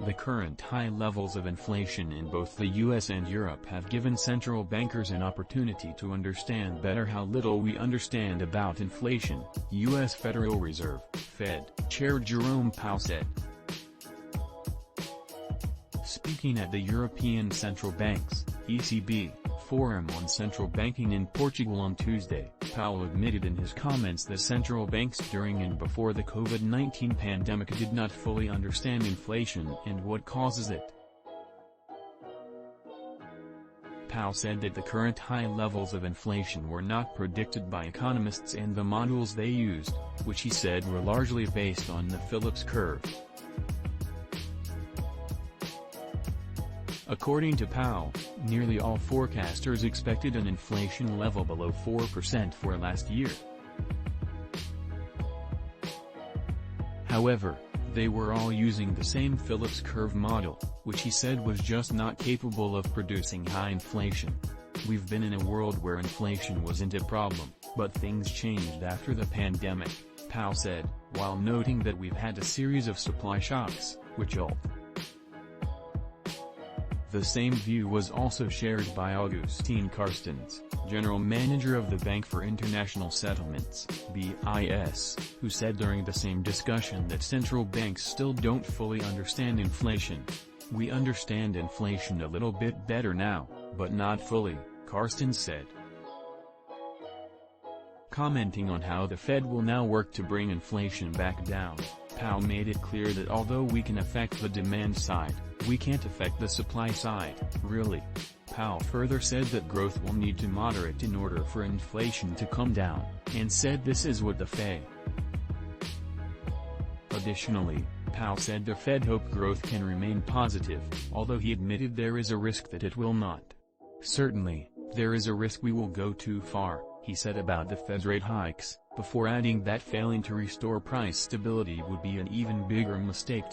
The current high levels of inflation in both the US and Europe have given central bankers an opportunity to understand better how little we understand about inflation, US Federal Reserve (Fed) Chair Jerome Powell said. Speaking at the European Central Bank's (ECB) Forum on Central Banking in Portugal on Tuesday, Powell admitted in his comments that central banks during and before the COVID-19 pandemic did not fully understand inflation and what causes it. Powell said that the current high levels of inflation were not predicted by economists and the models they used, which he said were largely based on the Phillips curve. According to Powell, nearly all forecasters expected an inflation level below 4% for last year. However, they were all using the same Phillips curve model, which he said was just not capable of producing high inflation. "We've been in a world where inflation wasn't a problem, but things changed after the pandemic," Powell said, while noting that we've had a series of supply shocks, which altered. The same view was also shared by Agustín Carstens, general manager of the Bank for International Settlements (BIS), who said during the same discussion that central banks still don't fully understand inflation. "We understand inflation a little bit better now, but not fully," Carstens said. Commenting on how the Fed will now work to bring inflation back down, Powell made it clear that although we can affect the demand side, we can't affect the supply side, really. Powell further said that growth will need to moderate in order for inflation to come down, and said this is what the Fed. Additionally, Powell said the Fed hoped growth can remain positive, although he admitted there is a risk that it will not. "Certainly, there is a risk we will go too far," he said about the Fed's rate hikes, before adding that failing to restore price stability would be an even bigger mistake.